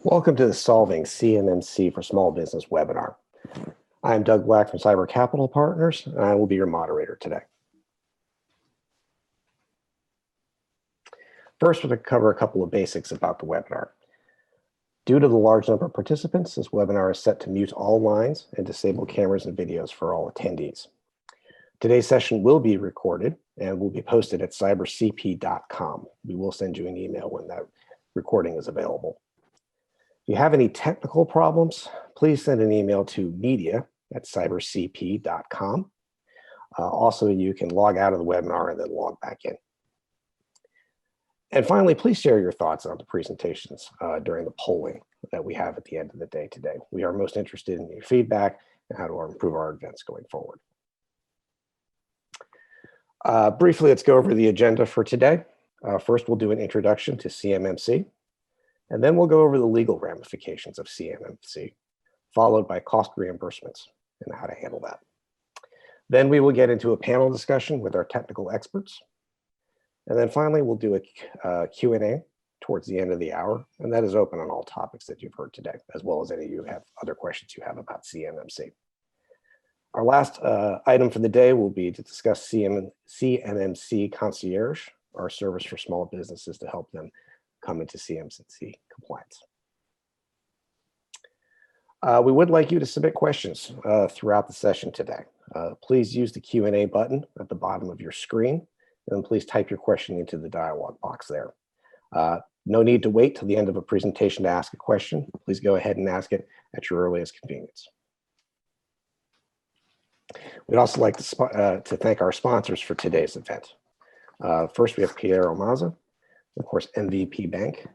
Welcome to the Solving CMMC for Small Business webinar. I'm Doug Black from Cyber Capital Partners, and I will be your moderator today. First, we're going to cover a couple of basics about the webinar. Due to the large number of participants, this webinar is set to mute all lines and disable cameras and videos for all attendees. Today's session will be recorded and will be posted at cybercp.com. We will send you an email when that recording is available. If you have any technical problems, please send an email to media@cybercp.com. Also, you can log out of the webinar and then log back in. And finally, please share your thoughts on the presentations during the polling that we have at the end of the day today. We are most interested in your feedback and how to improve our events going forward. Briefly, let's go over the agenda for today. First, we'll do an introduction to CMMC. And then we'll go over the legal ramifications of CMMC, followed by cost reimbursements and how to handle that. Then we will get into a panel discussion with our technical experts. And then finally, we'll do a Q&A towards the end of the hour, and that is open on all topics that you've heard today, as well as any of you have other questions you have about CMMC. Our last item for the day will be to discuss CMMC Concierge, our service for small businesses to help them come into CMMC compliance. We would like you to submit questions throughout the session today. Please use the Q&A button at the bottom of your screen, and please type your question into the dialog box there. No need to wait till the end of a presentation to ask a question. Please go ahead and ask it at your earliest convenience. We'd also like to thank our sponsors for today's event. First, we have Pierre Omaza, of course, MVP Bank,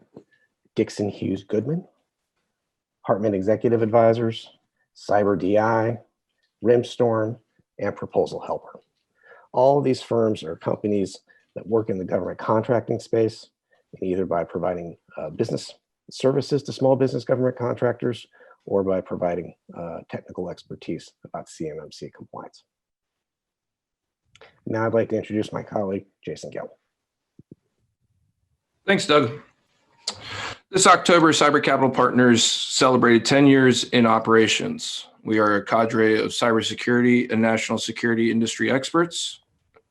Dixon Hughes Goodman, Hartman Executive Advisors, Cyber DI, Rimstorm, and Proposal Helper. All of these firms are companies that work in the government contracting space, either by providing business services to small business government contractors or by providing technical expertise about CMMC compliance. Now I'd like to introduce my colleague, Jason Gill. Thanks, Doug. This October, Cyber Capital Partners celebrated 10 years in operations. We are a cadre of cybersecurity and national security industry experts,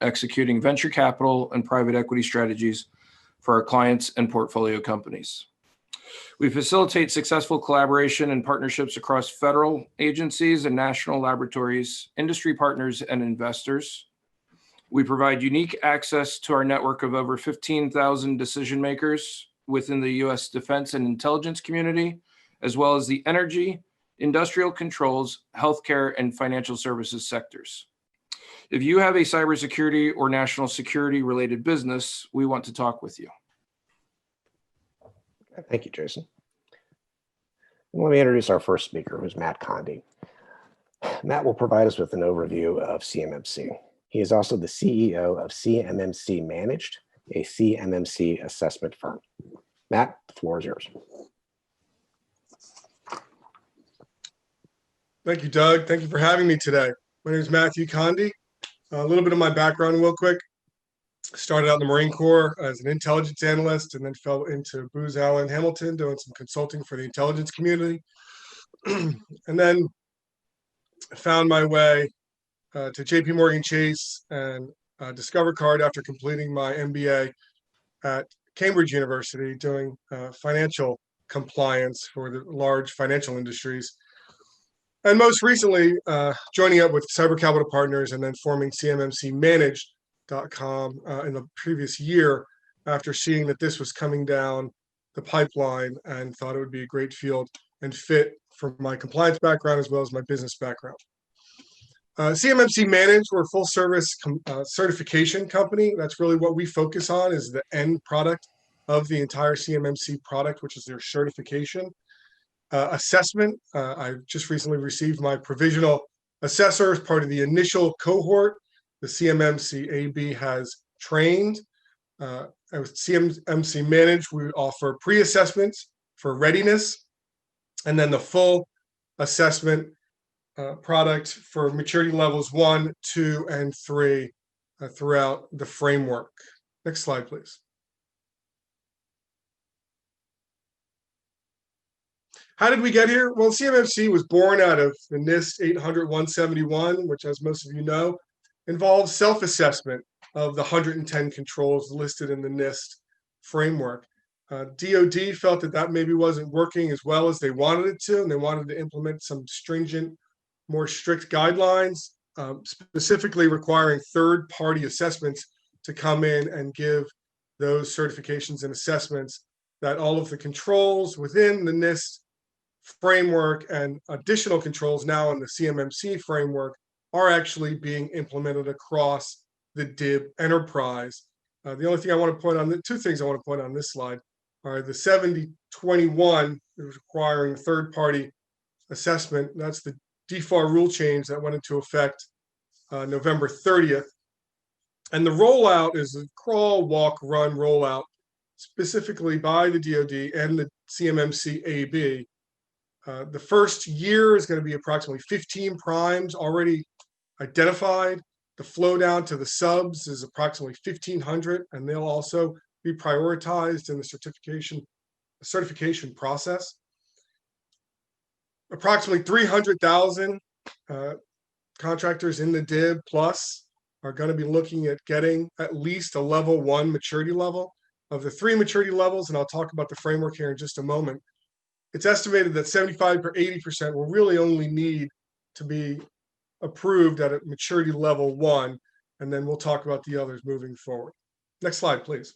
executing venture capital and private equity strategies for our clients and portfolio companies. We facilitate successful collaboration and partnerships across federal agencies and national laboratories, industry partners, and investors. We provide unique access to our network of over 15,000 decision makers within the U.S. defense and intelligence community, as well as the energy, industrial controls, healthcare, and financial services sectors. If you have a cybersecurity or national security related business, we want to talk with you. Thank you, Jason. Let me introduce our first speaker, who's Matt Conde. Matt will provide us with an overview of CMMC. He is also the CEO of CMMC Managed, a CMMC assessment firm. Matt, the floor is yours. Thank you, Doug. Thank you for having me today. My name is Matthew Conde. A little bit of my background real quick. Started out in the Marine Corps as an intelligence analyst and then fell into Booz Allen Hamilton doing some consulting for the intelligence community. And then found my way to JP Morgan Chase and Discover Card after completing my MBA at Cambridge University doing financial compliance for the large financial industries. And most recently, joining up with Cyber Capital Partners and then forming CMMC-managed.com in the previous year after seeing that this was coming down the pipeline and thought it would be a great field and fit for my compliance background as well as my business background. CMMC Managed, we're a full service certification company. That's really what we focus on, is the end product of the entire CMMC product, which is their certification. Assessment, I just recently received my provisional assessor as part of the initial cohort the CMMC AB has trained. With CMMC Managed, we offer pre-assessments for readiness, and then the full assessment product for maturity levels 1, 2, and 3 throughout the framework. Next slide, please. How did we get here? Well, CMMC was born out of the NIST 800-171, which, as most of you know, involves self-assessment of the 110 controls listed in the NIST framework. DoD felt that that maybe wasn't working as well as they wanted it to, and they wanted to implement some stringent, more strict guidelines, specifically requiring third-party assessments to come in and give those certifications and assessments that all of the controls within the NIST framework and additional controls now in the CMMC framework are actually being implemented across the DIB enterprise. The only thing I want to point on, two things I want to point on this slide are the 7021 requiring third-party assessment. That's the DFAR rule change that went into effect November 30th. And the rollout is a crawl, walk, run rollout, specifically by the DoD and the CMMC AB. The first year is going to be approximately 15 primes already identified. The flow down to the subs is approximately 1,500, and they'll also be prioritized in the certification process. Approximately 300,000 contractors in the DIB plus are going to be looking at getting at least a level 1 maturity level. Of the 3 maturity levels, and I'll talk about the framework here in just a moment, it's estimated that 75 or 80% will really only need to be approved at a maturity level 1, and then we'll talk about the others moving forward. Next slide, please.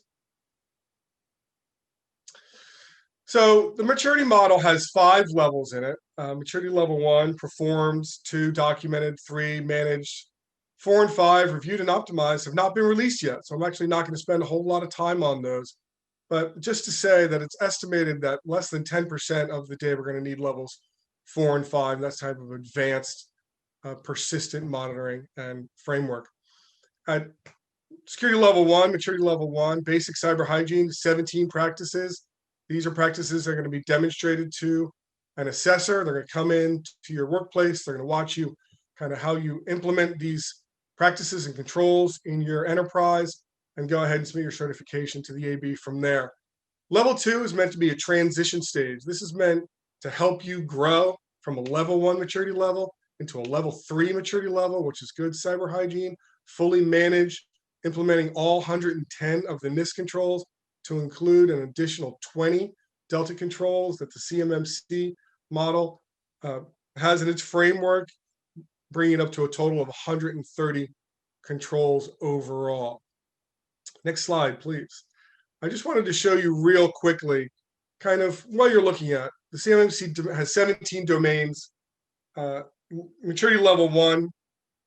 So the maturity model has 5 levels in it. Maturity level 1, performs; 2, documented; 3, managed; 4 and 5, reviewed and optimized, have not been released yet. So I'm actually not going to spend a whole lot of time on those. But just to say that it's estimated that less than 10% of the DIB are going to need levels 4 and 5. That's type of advanced persistent monitoring and framework. At security level 1, maturity level 1, basic cyber hygiene, 17 practices. These are practices that are going to be demonstrated to an assessor. They're going to come in to your workplace. They're going to watch you kind of how you implement these practices and controls in your enterprise, and go ahead and submit your certification to the AB from there. Level 2 is meant to be a transition stage. This is meant to help you grow from a level 1 maturity level into a level 3 maturity level, which is good cyber hygiene, fully managed, implementing all 110 of the NIST controls to include an additional 20 Delta controls that the CMMC model has in its framework, bringing it up to a total of 130 controls overall. Next slide, please. I just wanted to show you real quickly kind of what you're looking at. The CMMC has 17 domains. Maturity level 1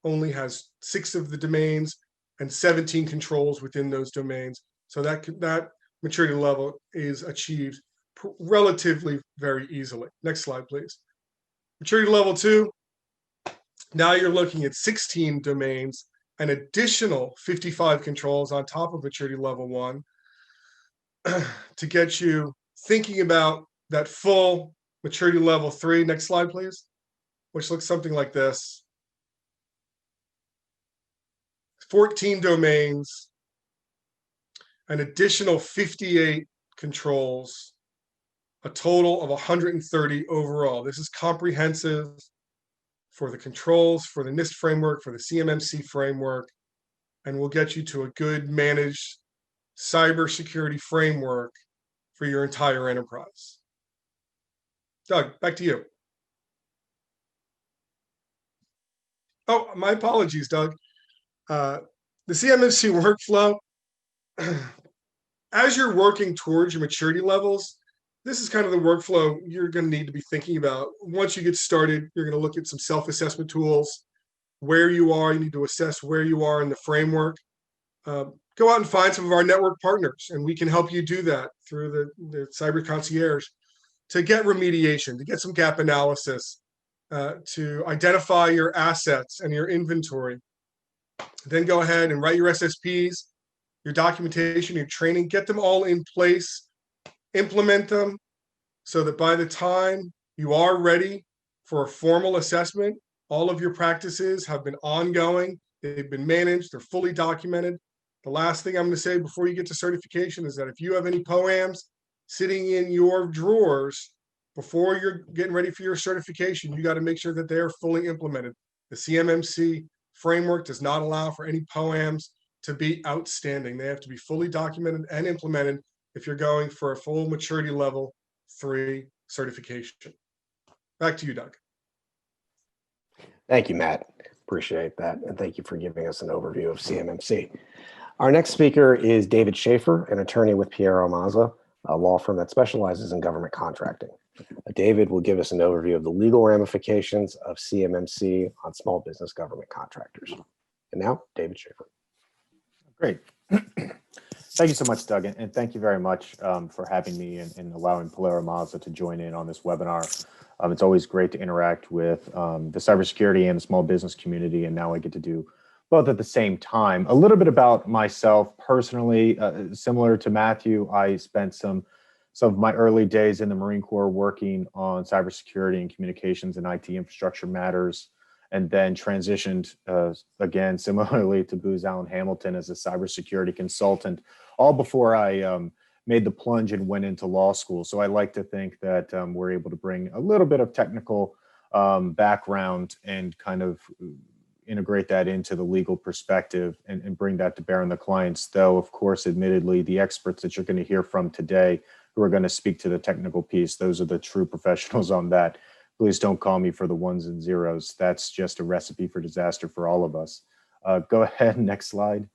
only has 6 of the domains and 17 controls within those domains. So that maturity level is achieved relatively very easily. Next slide, please. Maturity level 2, now you're looking at 16 domains, an additional 55 controls on top of maturity level 1 to get you thinking about that full maturity level 3. Next slide, please, which looks something like this. 14 domains, an additional 58 controls, a total of 130 overall. This is comprehensive for the controls, for the NIST framework, for the CMMC framework, and will get you to a good managed cybersecurity framework for your entire enterprise. Doug, back to you. Oh, my apologies, Doug. The CMMC workflow, as you're working towards your maturity levels, this is kind of the workflow you're going to need to be thinking about. Once you get started, you're going to look at some self-assessment tools, where you are. You need to assess where you are in the framework. Go out and find some of our network partners, and we can help you do that through the Cyber Concierge to get remediation, to get some gap analysis, to identify your assets and your inventory. Then go ahead and write your SSPs, your documentation, your training, get them all in place, implement them so that by the time you are ready for a formal assessment, all of your practices have been ongoing, they've been managed, they're fully documented. The last thing I'm going to say before you get to certification is that if you have any POAMs sitting in your drawers before you're getting ready for your certification, you got to make sure that they're fully implemented. The CMMC framework does not allow for any POAMs to be outstanding. They have to be fully documented and implemented if you're going for a full maturity level 3 certification. Back to you, Doug. Thank you, Matt. Appreciate that. And thank you for giving us an overview of CMMC. Our next speaker is David Schaefer, an attorney with Piero Mazza, a law firm that specializes in government contracting. David will give us an overview of the legal ramifications of CMMC on small business government contractors. And now, David Schaefer. Great. Thank you so much, Doug, and thank you very much for having me and allowing Piero Mazza to join in on this webinar. It's always great to interact with the cybersecurity and the small business community, and now I get to do both at the same time. A little bit about myself personally, similar to Matthew, I spent some of my early days in the Marine Corps working on cybersecurity and communications and IT infrastructure matters, and then transitioned again, similarly to Booz Allen Hamilton, as a cybersecurity consultant, all before I made the plunge and went into law school. So I like to think that we're able to bring a little bit of technical background and kind of integrate that into the legal perspective and bring that to bear on the clients. Though, of course, admittedly, the experts that you're going to hear from today who are going to speak to the technical piece, those are the true professionals on that. Please don't call me for the ones and zeros. That's just a recipe for disaster for all of us. Go ahead, next slide.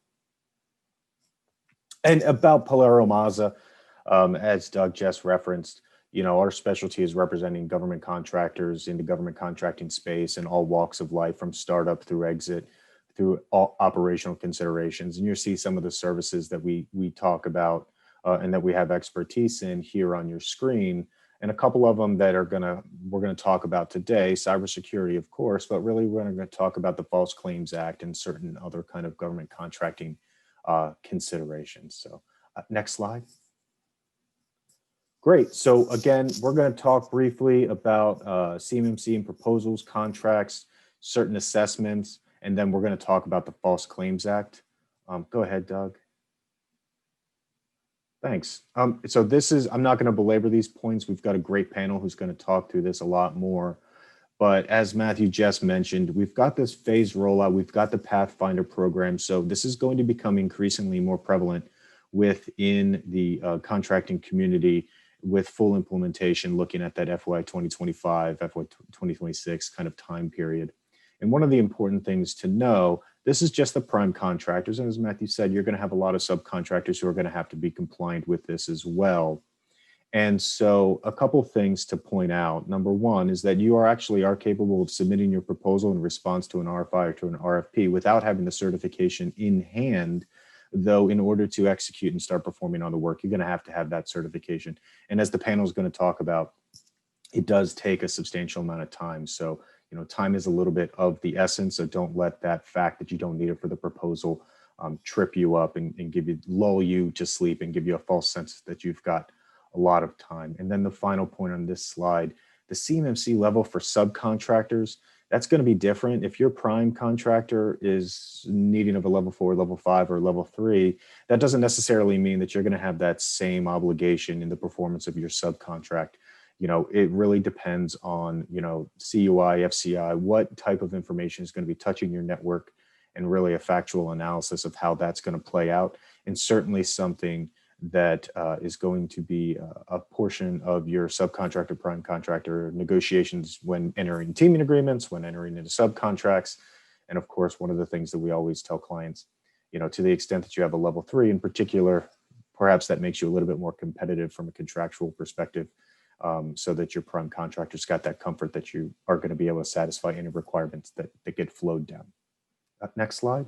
And about Piero Mazza, as Doug just referenced, you know, our specialty is representing government contractors in the government contracting space in all walks of life, from startup through exit, through all operational considerations. And you'll see some of the services that we talk about and that we have expertise in here on your screen. And a couple of them that we're gonna talk about today: cybersecurity, of course, but really we're gonna talk about the False Claims Act and certain other kind of government contracting considerations. So next slide. Great. So again, we're going to talk briefly about CMMC and proposals, contracts, certain assessments, and then we're going to talk about the False Claims Act. Go ahead, Doug. Thanks. So this is, I'm not going to belabor these points. We've got a great panel who's going to talk through this a lot more. But as Matthew just mentioned, we've got this phased rollout. We've got the Pathfinder program. So this is going to become increasingly more prevalent within the contracting community, with full implementation, looking at that FY 2025, FY 2026 kind of time period. And one of the important things to know, this is just the prime contractors. And as Matthew said, you're going to have a lot of subcontractors who are going to have to be compliant with this as well. And so a couple things to point out. Number one is that you are capable of submitting your proposal in response to an RFI or to an RFP without having the certification in hand. Though in order to execute and start performing on the work, you're going to have that certification. And as the panel is going to talk about, it does take a substantial amount of time. So, you know, time is a little bit of the essence. So don't let that fact that you don't need it for the proposal trip you up and lull you to sleep and give you a false sense that you've got a lot of time. And then the final point on this slide, the CMMC level for subcontractors, that's going to be different. If your prime contractor is needing of a level 4, level 5, or level 3, that doesn't necessarily mean that you're going to have that same obligation in the performance of your subcontract. You know, it really depends on, you know, CUI, FCI, what type of information is going to be touching your network, and really a factual analysis of how that's going to play out. And certainly something that is going to be a portion of your subcontractor, prime contractor negotiations when entering teaming agreements, when entering into subcontracts. And of course, one of the things that we always tell clients, you know, to the extent that you have a level 3 in particular, perhaps that makes you a little bit more competitive from a contractual perspective, so that your prime contractor's got that comfort that you are going to be able to satisfy any requirements that get flowed down. Next slide.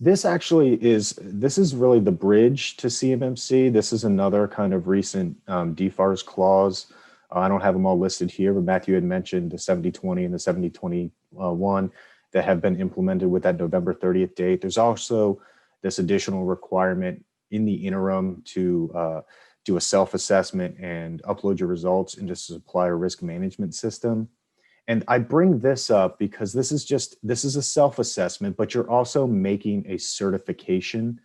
This is really the bridge to CMMC. This is another kind of recent DFARS clause. I don't have them all listed here, but Matthew had mentioned the 7020 and the 7021 that have been implemented with that November 30th date. There's also this additional requirement in the interim to do a self-assessment and upload your results into the supplier risk management system. And I bring this up because this is a self-assessment, but you're also making a certification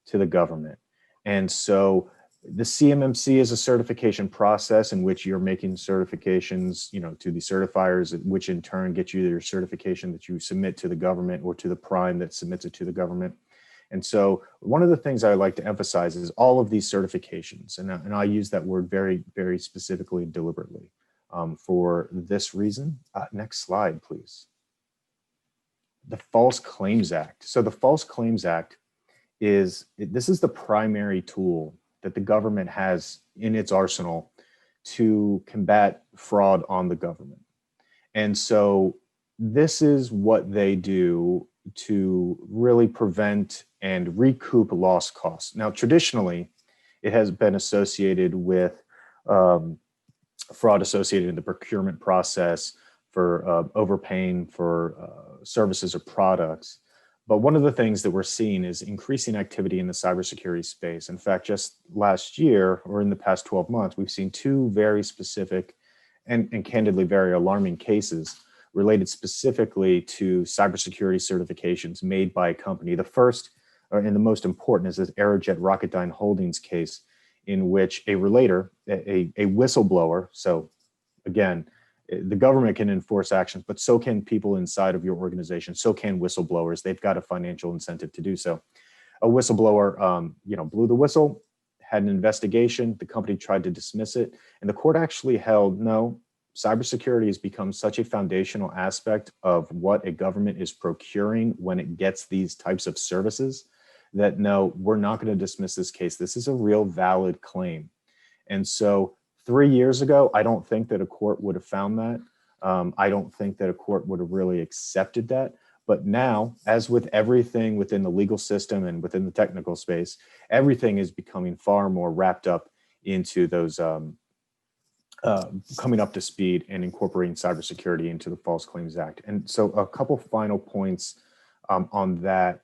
to the government. And so The CMMC is a certification process in which you're making certifications, to the certifiers, which in turn get you your certification that you submit to the government or to the prime that submits it to the government. And so one of the things I like to emphasize is all of these certifications, and I use that word very, very specifically and deliberately for this reason. Next slide, please. The False Claims Act. So the False Claims Act this is the primary tool that the government has in its arsenal to combat fraud on the government. And so this is what they do to really prevent and recoup lost costs. Now, traditionally, it has been associated with fraud associated in the procurement process for overpaying for services or products. But one of the things that we're seeing is increasing activity in the cybersecurity space. In fact, just last year or in the past 12 months, we've seen two very specific and candidly very alarming cases related specifically to cybersecurity certifications made by a company. The first and the most important is this Aerojet Rocketdyne Holdings case, in which a relator, a whistleblower, so again, the government can enforce actions, but so can people inside of your organization. So can whistleblowers. They've got a financial incentive to do so. A whistleblower, blew the whistle, had an investigation. The company tried to dismiss it, and the court actually held no. Cybersecurity has become such a foundational aspect of what a government is procuring when it gets these types of services that no, we're not going to dismiss this case. This is a real valid claim, and so. 3 years ago, I don't think that a court would have found that. I don't think that a court would have really accepted that. But now, as with everything within the legal system and within the technical space, everything is becoming far more wrapped up into those coming up to speed and incorporating cybersecurity into the False Claims Act. And so a couple final points on that.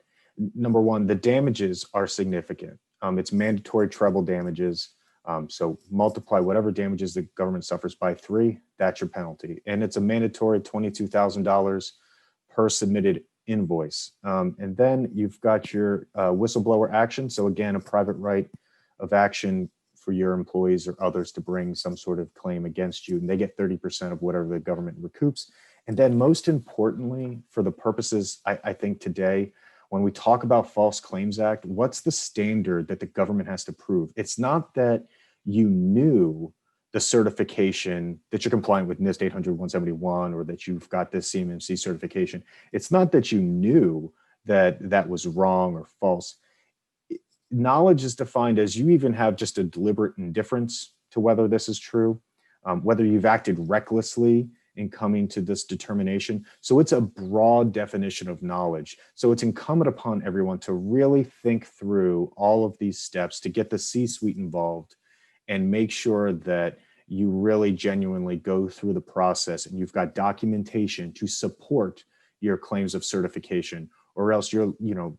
Number one, the damages are significant. It's mandatory treble damages. So multiply whatever damages the government suffers by 3, that's your penalty. And it's a mandatory $22,000 per submitted invoice. And then you've got your whistleblower action. So again, a private right of action for your employees or others to bring some sort of claim against you. And they get 30% of whatever the government recoups. And then most importantly, for the purposes, I think today, when we talk about False Claims Act, what's the standard that the government has to prove? It's not that you knew the certification that you're compliant with NIST 800-171 or that you've got this CMMC certification. It's not that you knew that that was wrong or false. Knowledge is defined as you even have just a deliberate indifference to whether this is true, whether you've acted recklessly in coming to this determination. So it's a broad definition of knowledge. So it's incumbent upon everyone to really think through all of these steps to get the C-suite involved and make sure that you really genuinely go through the process and you've got documentation to support your claims of certification, or else you're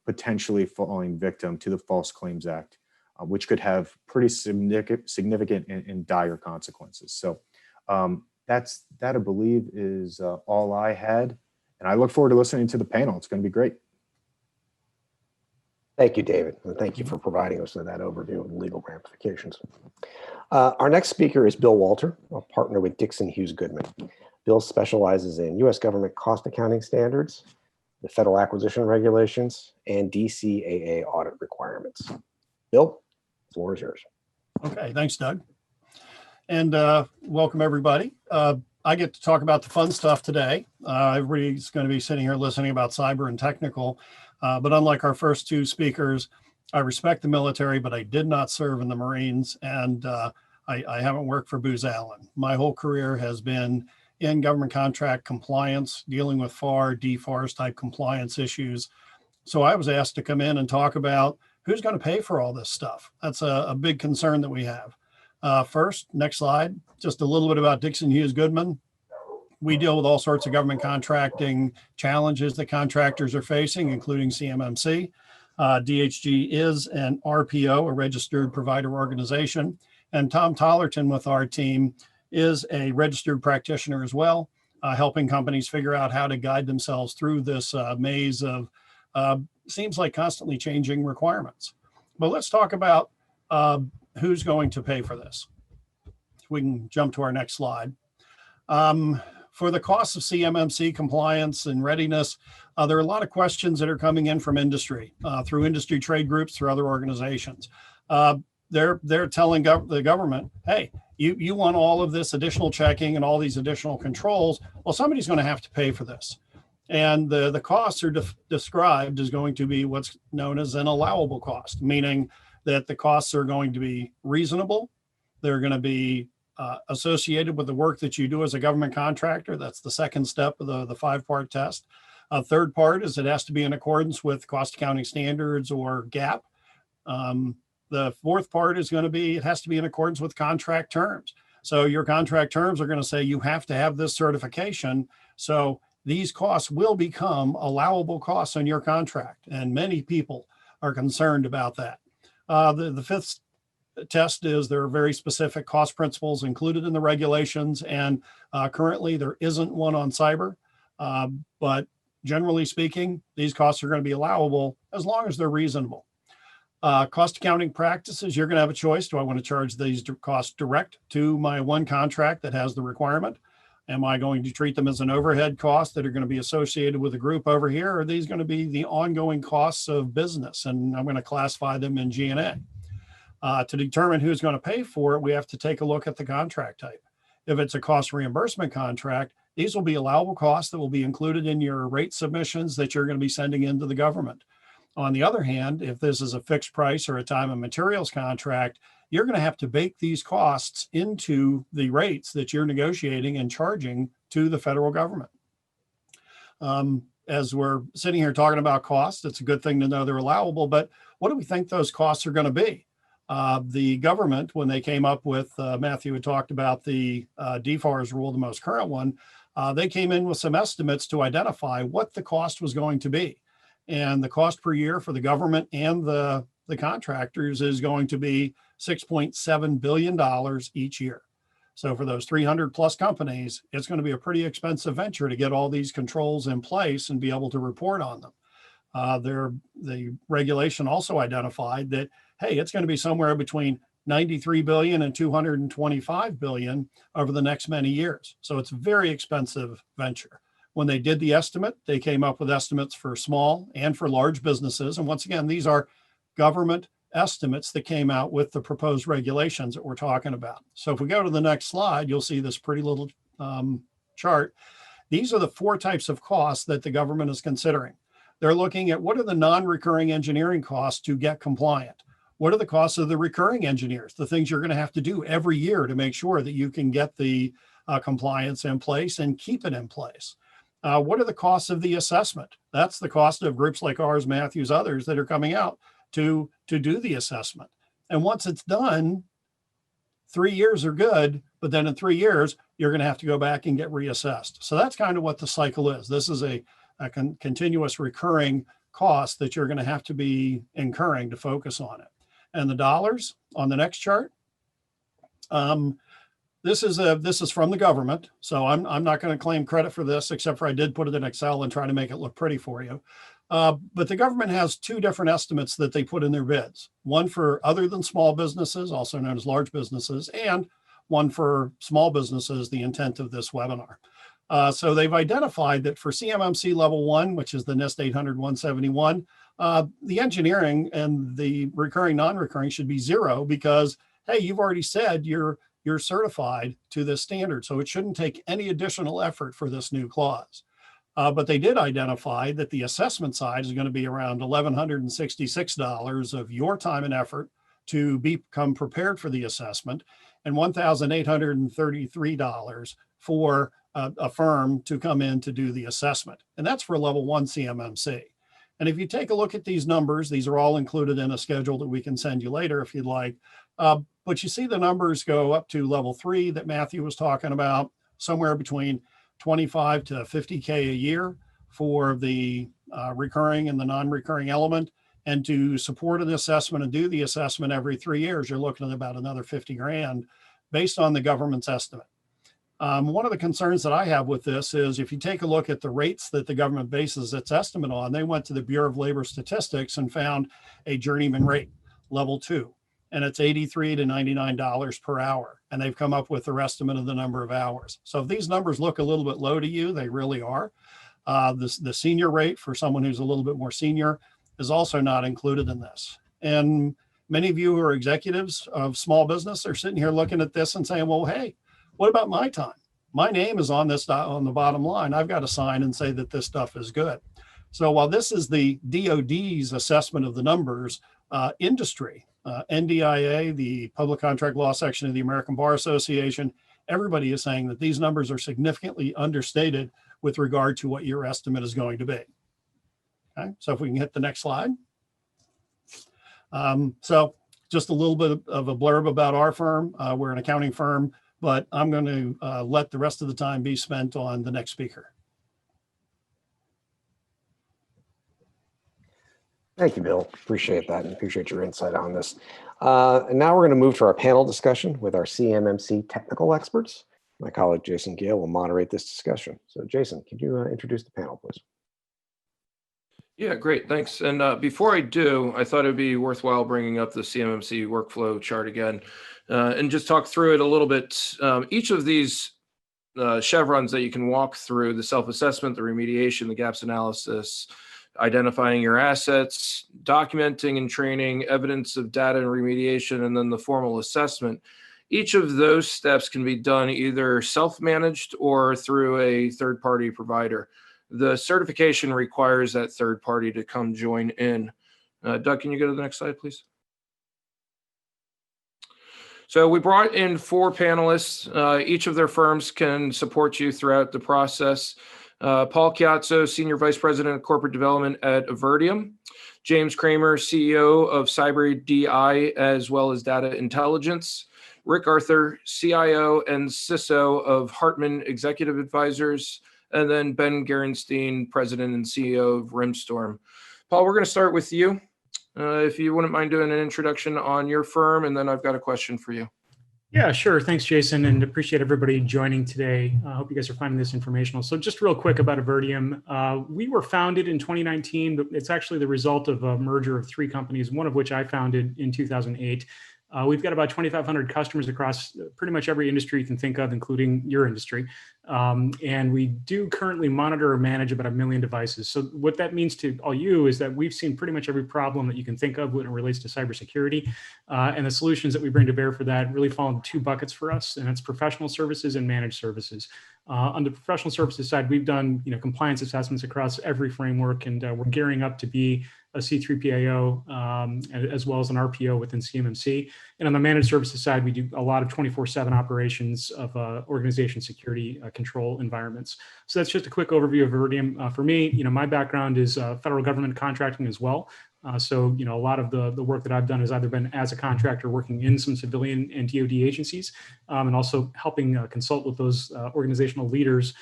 potentially falling victim to the False Claims Act, which could have pretty significant and dire consequences. So that I believe is all I had. And I look forward to listening to the panel. It's going to be great. Thank you, David. And thank you for providing us with that overview of legal ramifications. Our next speaker is Bill Walter, a partner with Dixon Hughes Goodman. Bill specializes in U.S. government cost accounting standards, the federal acquisition regulations, and DCAA audit requirements. Bill, the floor is yours. Okay, thanks, Doug. And welcome, everybody. I get to talk about the fun stuff today. Everybody's going to be sitting here listening about cyber and technical, but unlike our first two speakers, I respect the military, but I did not serve in the Marines, and I haven't worked for Booz Allen. My whole career has been in government contract compliance, dealing with FAR, DFARS type compliance issues. So I was asked to come in and talk about who's going to pay for all this stuff. That's a big concern that we have. First, next slide, just a little bit about Dixon Hughes Goodman. We deal with all sorts of government contracting challenges that contractors are facing, including CMMC. DHG is an RPO, a registered provider organization. And Tom Tollerton with our team is a registered practitioner as well, helping companies figure out how to guide themselves through this maze of seems like constantly changing requirements. But let's talk about who's going to pay for this? We can jump to our next slide. For the costs of CMMC compliance and readiness, there are a lot of questions that are coming in from industry, through industry trade groups, through other organizations. They're telling the government, hey, you want all of this additional checking and all these additional controls. Well, somebody's going to have to pay for this. And the costs are described as going to be what's known as an allowable cost, meaning that the costs are going to be reasonable. They're going to be associated with the work that you do as a government contractor. That's the second step of the 5-part test. A third part is it has to be in accordance with cost accounting standards or GAAP. The fourth part is going to be, it has to be in accordance with contract terms. So your contract terms are going to say you have to have this certification. So these costs will become allowable costs on your contract. And many people are concerned about that. The fifth test is there are very specific cost principles included in the regulations. And currently there isn't one on cyber. But generally speaking, these costs are going to be allowable as long as they're reasonable. Cost accounting practices, you're going to have a choice. Do I want to charge these costs direct to my one contract that has the requirement? Am I going to treat them as an overhead cost that are going to be associated with a group over here? Or are these going to be the ongoing costs of business? And I'm going to classify them in G&A. To determine who's going to pay for it, we have to take a look at the contract type. If it's a cost reimbursement contract, these will be allowable costs that will be included in your rate submissions that you're going to be sending into the government. On the other hand, if this is a fixed price or a time and materials contract, you're going to have to bake these costs into the rates that you're negotiating and charging to the federal government. As we're sitting here talking about costs, it's a good thing to know they're allowable, but what do we think those costs are going to be? The government, when they came up with, Matthew had talked about the DFARS rule, the most current one, they came in with some estimates to identify what the cost was going to be. And the cost per year for the government and the contractors is going to be $6.7 billion each year. So for those 300 plus companies, it's going to be a pretty expensive venture to get all these controls in place and be able to report on them. The regulation also identified that, hey, it's going to be somewhere between 93 billion and 225 billion over the next many years. So it's a very expensive venture. When they did the estimate, they came up with estimates for small and for large businesses. And once again, these are government estimates that came out with the proposed regulations that we're talking about. So if we go to the next slide, you'll see this pretty little chart. These are the 4 types of costs that the government is considering. They're looking at what are the non-recurring engineering costs to get compliant? What are the costs of the recurring engineers, the things you're going to have to do every year to make sure that you can get the compliance in place and keep it in place? What are the costs of the assessment? That's the cost of groups like ours, Matthews, others that are coming out to do the assessment. And once it's done, 3 years are good, but then in 3 years, you're going to have to go back and get reassessed. So that's kind of what the cycle is. This is a continuous recurring cost that you're going to have to be incurring to focus on it. And the dollars on the next chart, this is from the government, so I'm not going to claim credit for this, except for I did put it in Excel and try to make it look pretty for you. But the government has 2 different estimates that they put in their bids. One for other than small businesses, also known as large businesses, and one for small businesses, the intent of this webinar. So they've identified that for CMMC level 1, which is the NIST 800-171, the engineering and the recurring, non-recurring should be 0 because, hey, you've already said you're certified to this standard. So it shouldn't take any additional effort for this new clause. But they did identify that the assessment side is going to be around $1,166 of your time and effort to become prepared for the assessment, and $1,833 for a firm to come in to do the assessment. And that's for level 1 CMMC. And if you take a look at these numbers, these are all included in a schedule that we can send you later if you'd like. But you see the numbers go up to level 3 that Matthew was talking about, somewhere between 25 to 50K a year for the recurring and the non-recurring element. And to support an assessment and do the assessment every 3 years, you're looking at about another 50 grand based on the government's estimate. One of the concerns that I have with this is if you take a look at the rates that the government bases its estimate on, they went to the Bureau of Labor Statistics and found a journeyman rate, level 2. and it's $83 to $99 per hour. And they've come up with their estimate of the number of hours. So if these numbers look a little bit low to you, they really are. The senior rate for someone who's a little bit more senior is also not included in this. And many of you who are executives of small business are sitting here looking at this and saying, well, hey, what about my time? My name is on this on the bottom line. I've got to sign and say that this stuff is good. So while this is the DoD's assessment of the numbers, industry, NDIA, the Public Contract Law section of the American Bar Association, everybody is saying that these numbers are significantly understated with regard to what your estimate is going to be. Okay, so if we can hit the next slide. So just a little bit of a blurb about our firm. We're an accounting firm, but I'm going to let the rest of the time be spent on the next speaker. Thank you, Bill. Appreciate that and appreciate your insight on this. And now we're going to move to our panel discussion with our CMMC technical experts. My colleague Jason Gale will moderate this discussion. So Jason, could you introduce the panel, please? Yeah, great, thanks. And before I do, I thought it'd be worthwhile bringing up the CMMC workflow chart again and just talk through it a little bit. Each of these chevrons that you can walk through, the self-assessment, the remediation, the gaps analysis, identifying your assets, documenting and training, evidence of data and remediation, and then the formal assessment. Each of those steps can be done either self-managed or through a third-party provider. The certification requires that third party to come join in. Doug, can you go to the next slide, please? So we brought in 4 panelists. Each of their firms can support you throughout the process. Paul Chiazzo, Senior Vice President of Corporate Development at Averdium. James Kramer, CEO of CyberDI, as well as Data Intelligence. Rick Arthur, CIO and CISO of Hartman Executive Advisors. And then Ben Gerenstein, President and CEO of Rimstorm. Paul, we're going to start with you. If you wouldn't mind doing an introduction on your firm, and then I've got a question for you. Yeah, sure. Thanks, Jason, and appreciate everybody joining today. I hope you guys are finding this informational. So just real quick about Averdium. We were founded in 2019, but it's actually the result of a merger of 3 companies, one of which I founded in 2008. We've got about 2,500 customers across pretty much every industry you can think of, including your industry. And we do currently monitor or manage about 1 million devices. So what that means to all you is that we've seen pretty much every problem that you can think of when it relates to cybersecurity. And the solutions that we bring to bear for that really fall into 2 buckets for us, and that's professional services and managed services. On the professional services side, we've done compliance assessments across every framework, and we're gearing up to be a C3PAO, as well as an RPO within CMMC. And on the managed services side, we do a lot of 24/7 operations of organization security control environments. So that's just a quick overview of Averdium. For me, my background is federal government contracting as well. So, a lot of the work that I've done has either been as a contractor working in some civilian and DoD agencies, and also helping consult with those organizational leaders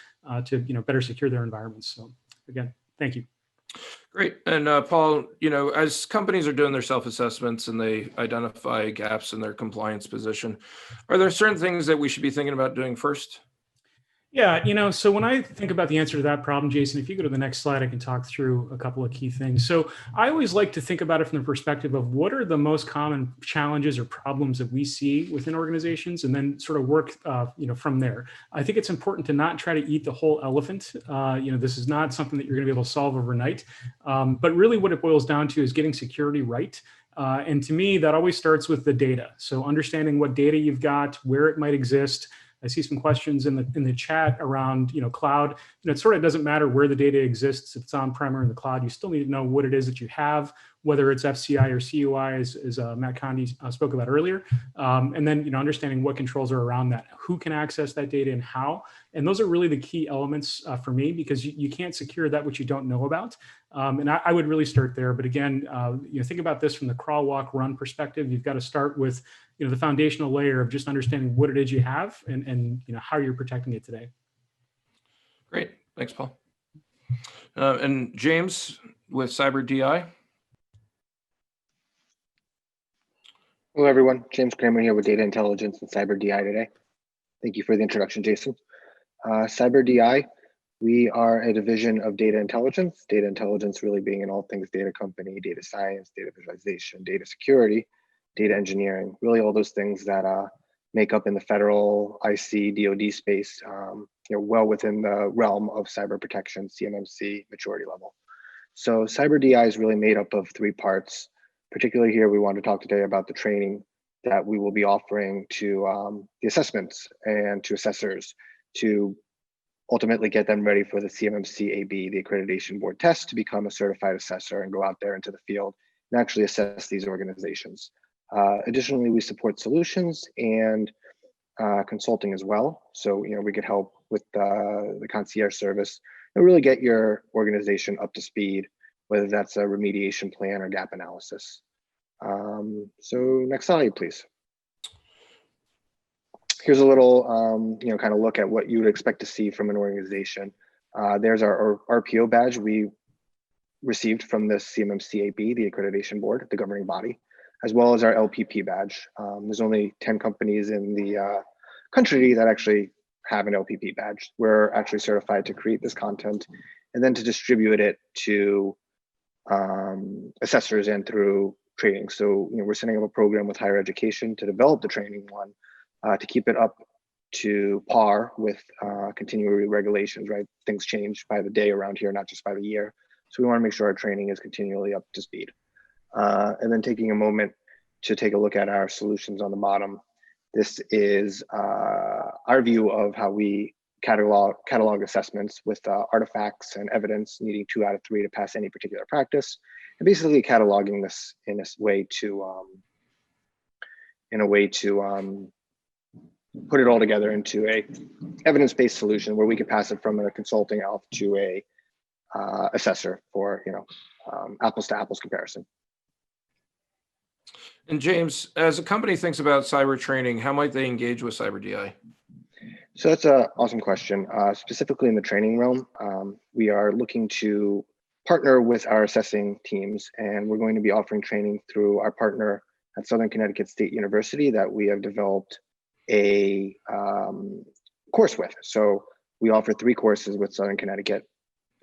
to, better secure their environments. So again, thank you. Great. And Paul, as companies are doing their self-assessments and they identify gaps in their compliance position, are there certain things that we should be thinking about doing first? Yeah, so when I think about the answer to that problem, Jason, if you go to the next slide, I can talk through a couple of key things. So I always like to think about it from the perspective of what are the most common challenges or problems that we see within organizations, and then sort of work, from there. I think it's important to not try to eat the whole elephant. This is not something that you're going to be able to solve overnight. But really what it boils down to is getting security right. And to me, that always starts with the data. So understanding what data you've got, where it might exist. I see some questions in the chat around, cloud. It sort of doesn't matter where the data exists. If it's on-prem or in the cloud, you still need to know what it is that you have, whether it's FCI or CUI, as Matt Condi spoke about earlier. And then, understanding what controls are around that, who can access that data and how. And those are really the key elements for me, because you can't secure that which you don't know about. And I would really start there. But again, think about this from the crawl, walk, run perspective. You've got to start with the foundational layer of just understanding what it is you have and how you're protecting it today. Great. Thanks, Paul. And James with CyberDI. Hello, everyone. James Kramer here with Data Intelligence and CyberDI today. Thank you for the introduction, Jason. CyberDI, we are a division of Data Intelligence. Data Intelligence really being in all things data company, data science, data visualization, data security, data engineering, really all those things that make up in the federal IC DoD space, well within the realm of cyber protection, CMMC maturity level. So cyber DI is really made up of 3 parts. Particularly here, we want to talk today about the training that we will be offering to the assessments and to assessors to ultimately get them ready for the CMMC-AB, the accreditation board test, to become a certified assessor and go out there into the field and actually assess these organizations. Additionally, we support solutions and consulting as well. So, we could help with the concierge service and really get your organization up to speed, whether that's a remediation plan or gap analysis. So next slide, please. Here's a little, kind of look at what you would expect to see from an organization. There's our RPO badge we received from the CMMC-AB, the accreditation board, the governing body, as well as our LPP badge. There's only 10 companies in the country that actually have an LPP badge. We're actually certified to create this content and then to distribute it to assessors and through training. So, we're setting up a program with higher education to develop the training one, to keep it up to par with continuing regulations, right? Things change by the day around here, not just by the year. So we want to make sure our training is continually up to speed. And then taking a moment to take a look at our solutions on the bottom. This is our view of how we catalog assessments with artifacts and evidence needing 2 out of 3 to pass any particular practice, and basically cataloging this in a way to put it all together into a evidence-based solution where we could pass it from a consulting out to a assessor for apples to apples comparison. And James, as a company thinks about cyber training, how might they engage with cyber DI? So that's an awesome question. Specifically in the training realm, we are looking to partner with our assessing teams, and we're going to be offering training through our partner at Southern Connecticut State University that we have developed a course with. So we offer 3 courses with Southern Connecticut: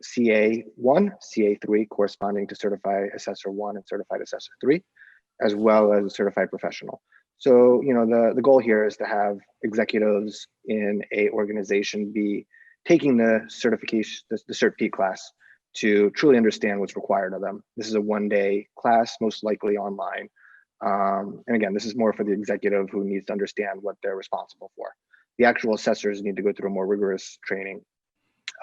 CA1, CA3, corresponding to Certified Assessor 1 and Certified Assessor 3, as well as a certified professional. So, the goal here is to have executives in a organization be taking the certification, the Cert P class, to truly understand what's required of them. This is a 1-day class, most likely online. And again, this is more for the executive who needs to understand what they're responsible for. The actual assessors need to go through a more rigorous training.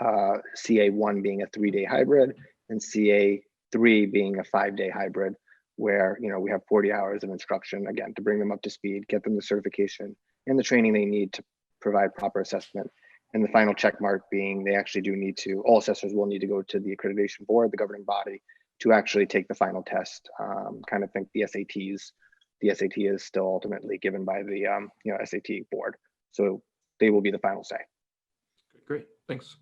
CA1 being a 3-day hybrid and CA3 being a 5-day hybrid, where we have 40 hours of instruction, again, to bring them up to speed, get them the certification and the training they need to provide proper assessment. And the final check mark being they actually do need to, all assessors will need to go to the accreditation board, the governing body, to actually take the final test. Kind of think the SATs. The SAT is still ultimately given by the SAT board. So they will be the final say. Great, thanks.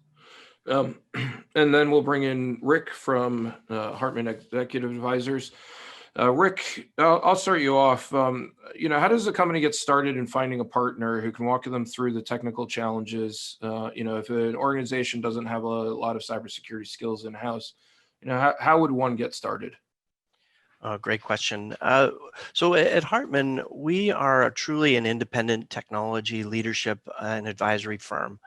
And then we'll bring in Rick from Hartman Executive Advisors. Rick, I'll start you off. How does a company get started in finding a partner who can walk them through the technical challenges? If an organization doesn't have a lot of cybersecurity skills in-house, how would one get started? Great question. So at Hartman, we are truly an independent technology leadership and advisory firm.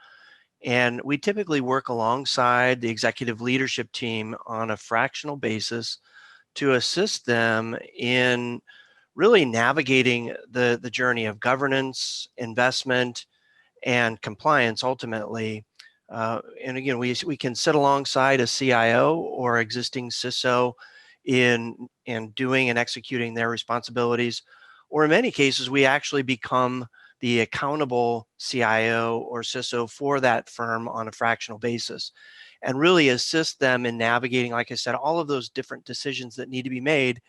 And we typically work alongside the executive leadership team on a fractional basis to assist them in really navigating the journey of governance, investment, and compliance ultimately. And again, we can sit alongside a CIO or existing CISO in doing and executing their responsibilities. Or in many cases, we actually become the accountable CIO or CISO for that firm on a fractional basis, and really assist them in navigating, like I said, all of those different decisions that need to be made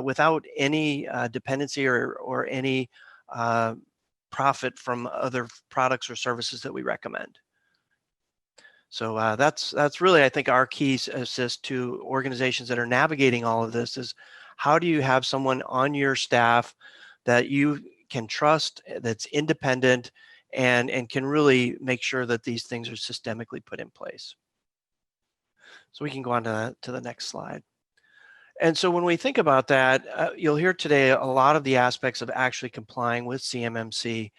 without any dependency or any profit from other products or services that we recommend. So that's really, I think, our key assist to organizations that are navigating all of this is how do you have someone on your staff that you can trust, that's independent, and can really make sure that these things are systemically put in place. So we can go on to the next slide. And so when we think about that, you'll hear today a lot of the aspects of actually complying with CMMC.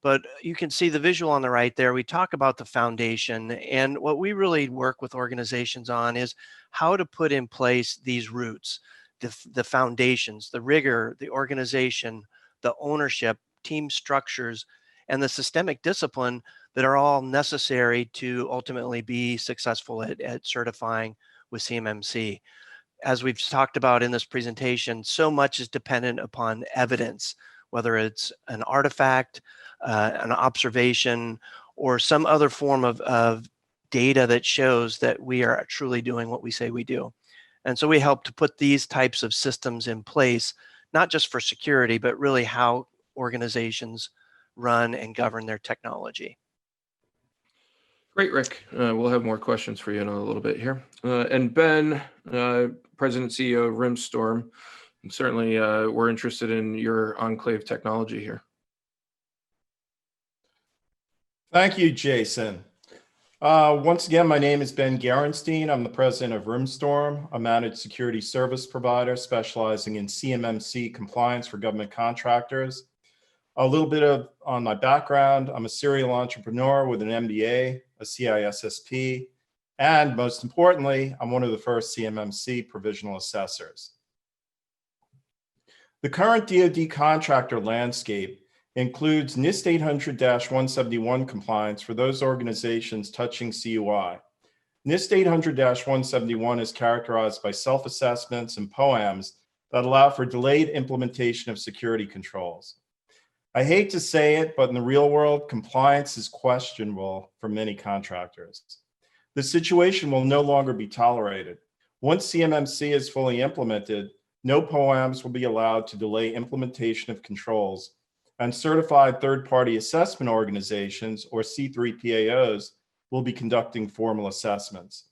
But you can see the visual on the right there. We talk about the foundation. And what we really work with organizations on is how to put in place these roots, the foundations, the rigor, the organization, the ownership, team structures, and the systemic discipline that are all necessary to ultimately be successful at certifying with CMMC. As we've talked about in this presentation, so much is dependent upon evidence, whether it's an artifact, an observation, or some other form of data that shows that we are truly doing what we say we do. And so we help to put these types of systems in place, not just for security, but really how organizations run and govern their technology. Great, Rick. We'll have more questions for you in a little bit here. And Ben, President and CEO of Rimstorm, and certainly we're interested in your enclave technology here. Thank you, Jason. Once again, my name is Ben Garenstein. I'm the president of Rimstorm, a managed security service provider specializing in CMMC compliance for government contractors. A little bit on my background. I'm a serial entrepreneur with an MBA, a CISSP, and most importantly, I'm one of the first CMMC provisional assessors. The current DoD contractor landscape includes NIST 800-171 compliance for those organizations touching CUI. NIST 800-171 is characterized by self-assessments and POAMs that allow for delayed implementation of security controls. I hate to say it, but in the real world, compliance is questionable for many contractors. The situation will no longer be tolerated. Once CMMC is fully implemented, no POAMs will be allowed to delay implementation of controls, and certified third-party assessment organizations, or C3PAOs, will be conducting formal assessments.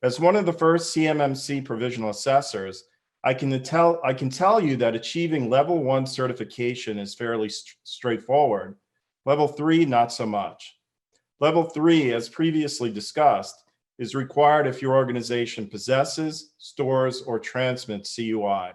As one of the first CMMC provisional assessors, I can tell you that achieving level 1 certification is fairly straightforward. Level 3, not so much. Level 3, as previously discussed, is required if your organization possesses, stores, or transmits CUI.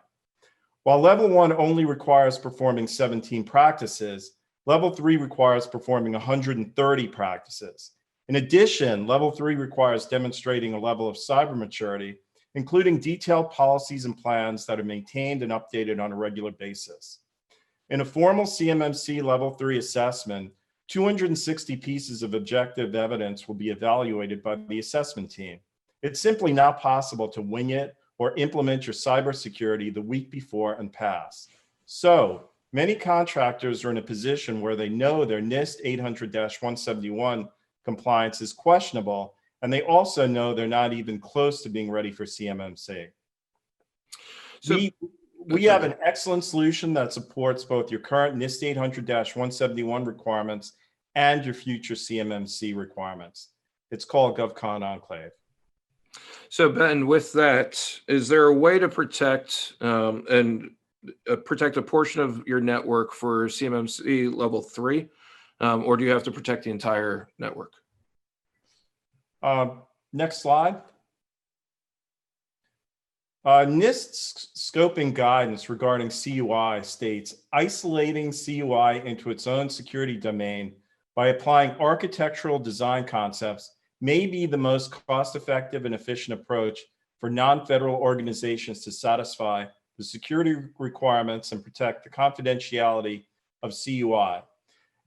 While level 1 only requires performing 17 practices, level 3 requires performing 130 practices. In addition, level 3 requires demonstrating a level of cyber maturity, including detailed policies and plans that are maintained and updated on a regular basis. In a formal CMMC level 3 assessment, 260 pieces of objective evidence will be evaluated by the assessment team. It's simply not possible to wing it or implement your cybersecurity the week before and pass. So many contractors are in a position where they know their NIST 800-171 compliance is questionable, and they also know they're not even close to being ready for CMMC. So we have an excellent solution that supports both your current NIST 800-171 requirements and your future CMMC requirements. It's called GovCon Enclave. So Ben, with that, is there a way to protect protect a portion of your network for CMMC level 3, or do you have to protect the entire network? Next slide. NIST's scoping guidance regarding CUI states isolating CUI into its own security domain by applying architectural design concepts may be the most cost-effective and efficient approach for non-federal organizations to satisfy the security requirements and protect the confidentiality of CUI.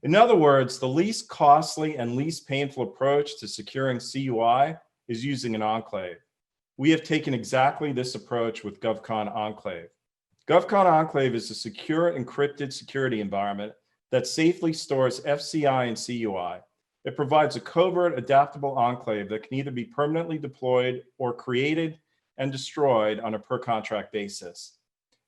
In other words, the least costly and least painful approach to securing CUI is using an enclave. We have taken exactly this approach with GovCon Enclave. GovCon Enclave is a secure encrypted security environment that safely stores FCI and CUI. It provides a covert adaptable enclave that can either be permanently deployed or created and destroyed on a per contract basis.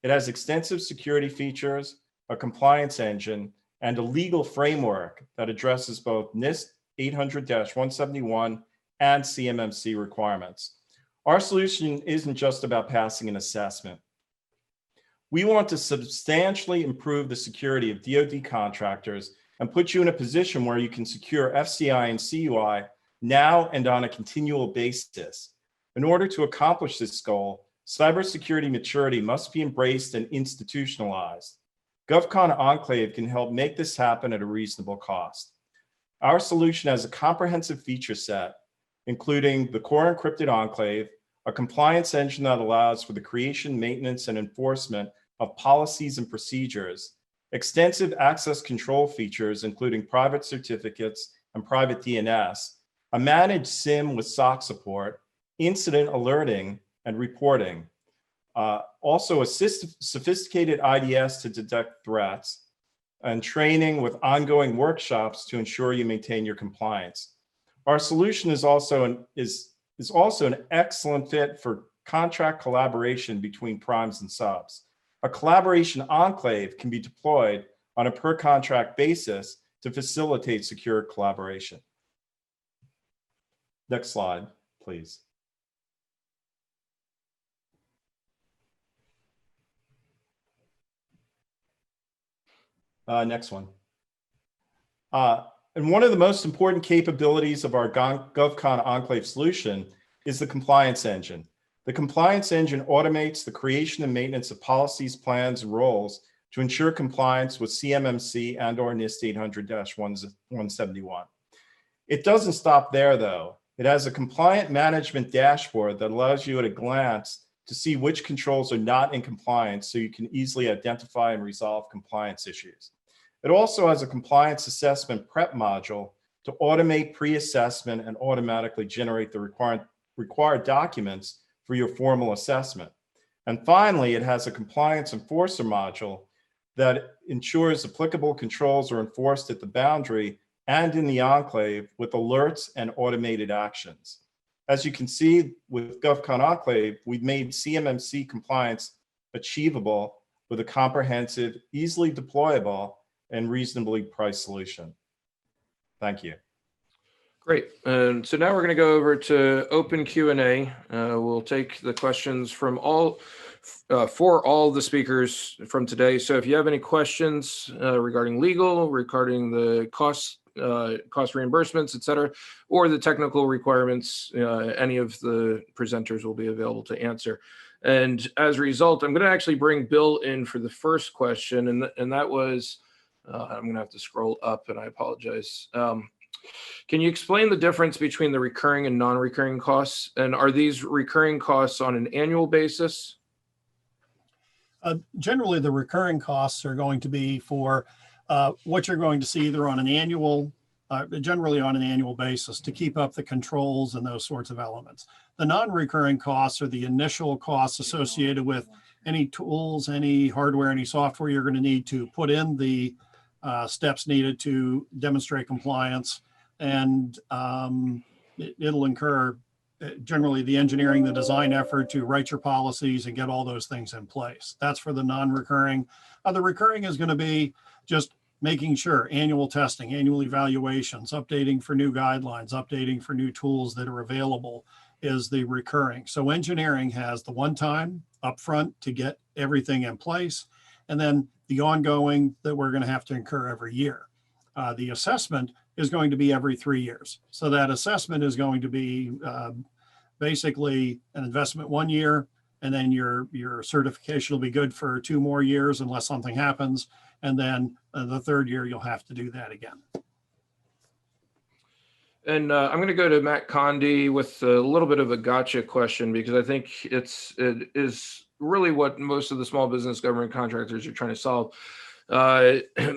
It has extensive security features, a compliance engine, and a legal framework that addresses both NIST 800-171 and CMMC requirements. Our solution isn't just about passing an assessment. We want to substantially improve the security of DoD contractors and put you in a position where you can secure FCI and CUI now and on a continual basis. In order to accomplish this goal, cybersecurity maturity must be embraced and institutionalized. GovCon Enclave can help make this happen at a reasonable cost. Our solution has a comprehensive feature set, including the core encrypted enclave, a compliance engine that allows for the creation, maintenance, and enforcement of policies and procedures, extensive access control features, including private certificates and private DNS, a managed SIM with SOC support, incident alerting and reporting, also a sophisticated IDS to detect threats, and training with ongoing workshops to ensure you maintain your compliance. Our solution is also an excellent fit for contract collaboration between primes and subs. A collaboration enclave can be deployed on a per contract basis to facilitate secure collaboration. Next slide, please. Next one. And one of the most important capabilities of our GovCon Enclave solution is the compliance engine. The compliance engine automates the creation and maintenance of policies, plans, and roles to ensure compliance with CMMC and/or NIST 800-171. It doesn't stop there, though. It has a compliant management dashboard that allows you at a glance to see which controls are not in compliance so you can easily identify and resolve compliance issues. It also has a compliance assessment prep module to automate pre-assessment and automatically generate the required documents for your formal assessment. And finally, it has a compliance enforcer module that ensures applicable controls are enforced at the boundary and in the enclave with alerts and automated actions. As you can see with GovCon Enclave, we've made CMMC compliance achievable with a comprehensive, easily deployable, and reasonably priced solution. Thank you. Great. And so now we're going to go over to open Q&A. We'll take the questions from for all the speakers from today. So if you have any questions regarding legal, regarding the cost reimbursements, et cetera, or the technical requirements, any of the presenters will be available to answer. And as a result, I'm going to actually bring Bill in for the first question. And that was, I'm going to have to scroll up, and I apologize. Can you explain the difference between the recurring and non-recurring costs? And are these recurring costs on an annual basis? Generally, the recurring costs are going to be for what you're going to see either on an annual, generally on an annual basis to keep up the controls and those sorts of elements. The non-recurring costs are the initial costs associated with any tools, any hardware, any software you're going to need to put in the steps needed to demonstrate compliance. And it'll incur generally the engineering, the design effort to write your policies and get all those things in place. That's for the non-recurring. The recurring is going to be just making sure annual testing, annual evaluations, updating for new guidelines, updating for new tools that are available is the recurring. So engineering has the one time upfront to get everything in place, and then the ongoing that we're going to have to incur every year. The assessment is going to be every 3 years. So that assessment is going to be basically an investment 1 year, and then your certification will be good for 2 more years unless something happens. And then the 3rd year, you'll have to do that again. And I'm going to go to Matt Condi with a little bit of a gotcha question, because I think it is really what most of the small business government contractors are trying to solve.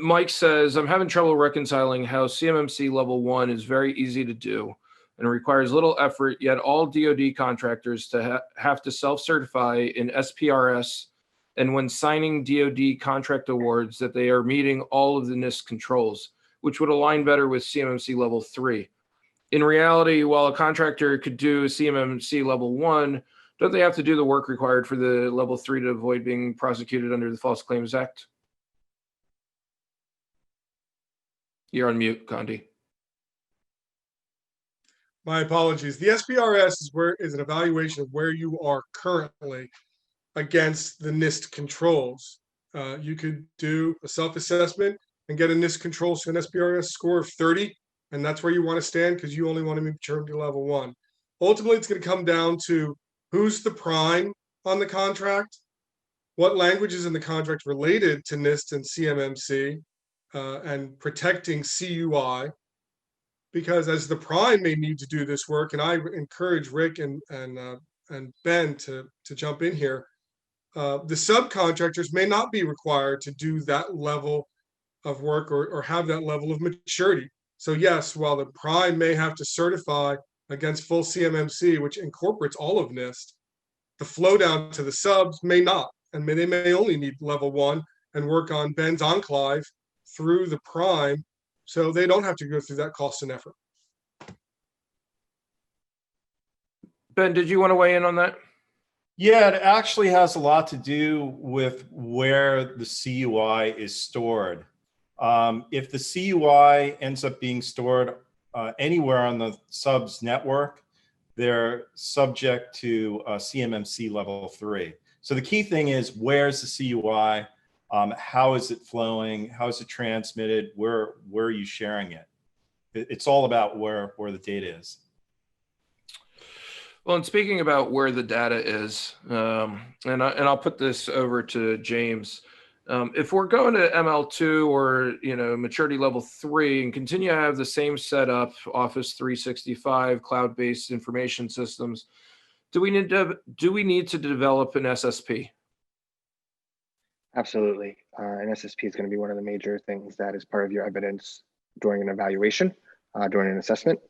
Mike says, I'm having trouble reconciling how CMMC level 1 is very easy to do and requires little effort, yet all DoD contractors have to self-certify in SPRS, and when signing DoD contract awards that they are meeting all of the NIST controls, which would align better with CMMC level 3. In reality, while a contractor could do CMMC level 1, don't they have to do the work required for the level 3 to avoid being prosecuted under the False Claims Act? You're on mute, Condi. My apologies. The SPRS is an evaluation of where you are currently against the NIST controls. You could do a self-assessment and get a NIST controls to an SPRS score of 30, and that's where you want to stand because you only want to meet maturity level 1. Ultimately, it's going to come down to who's the prime on the contract, what language is in the contract related to NIST and CMMC and protecting CUI, because as the prime may need to do this work, and I encourage Rick and Ben to jump in here, the subcontractors may not be required to do that level of work or have that level of maturity. So yes, while the prime may have to certify against full CMMC, which incorporates all of NIST, the flow down to the subs may not, and they may only need level 1 and work on Ben's enclave through the prime, so they don't have to go through that cost and effort. Ben, did you want to weigh in on that? Yeah, it actually has a lot to do with where the CUI is stored. If the CUI ends up being stored anywhere on the subs network, they're subject to CMMC level 3. So the key thing is, where's the CUI? How is it flowing? How is it transmitted? Where are you sharing it? It's all about where the data is. Well, and speaking about where the data is, and I'll put this over to James. If we're going to ML2 or maturity level 3 and continue to have the same setup, Office 365, cloud-based information systems, do we need to develop an SSP? Absolutely. An SSP is going to be one of the major things that is part of your evidence during an evaluation, during an assessment.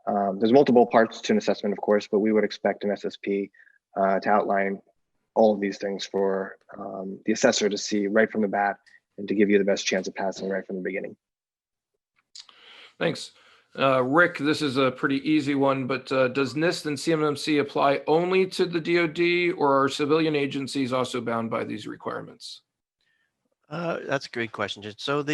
There's multiple parts to an assessment, of course, but we would expect an SSP to outline all of these things for the assessor to see right from the bat and to give you the best chance of passing right from the beginning. Thanks. Rick, this is a pretty easy one, but does NIST and CMMC apply only to the DoD, or are civilian agencies also bound by these requirements? That's a great question. So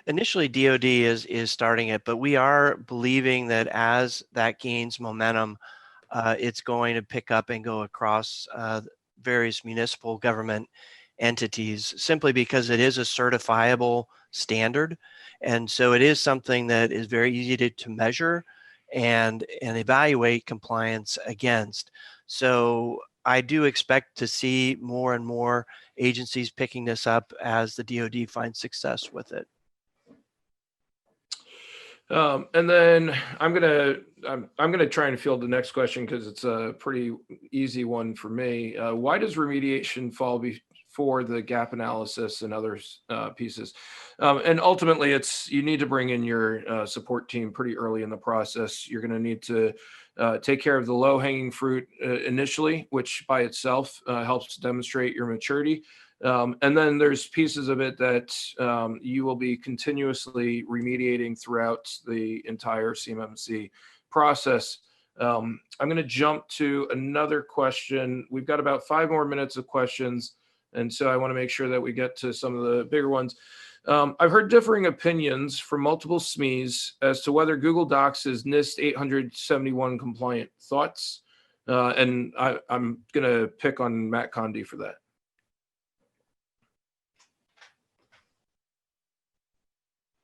initially DoD is starting it, but we are believing that as that gains momentum, it's going to pick up and go across various municipal government entities, simply because it is a certifiable standard. And so it is something that is very easy to measure and evaluate compliance against. So I do expect to see more and more agencies picking this up as the DoD finds success with it. And then I'm gonna try and field the next question because it's a pretty easy one for me. Why does remediation fall before the gap analysis and other pieces? And ultimately, you need to bring in your support team pretty early in the process. You're going to need to take care of the low-hanging fruit initially, which by itself helps demonstrate your maturity. And then there's pieces of it that you will be continuously remediating throughout the entire CMMC process. I'm going to jump to another question. We've got about 5 more minutes of questions, and so I want to make sure that we get to some of the bigger ones. I've heard differing opinions from multiple SMEs as to whether Google Docs is NIST 871 compliant. Thoughts? And I'm going to pick on Matt Condy for that.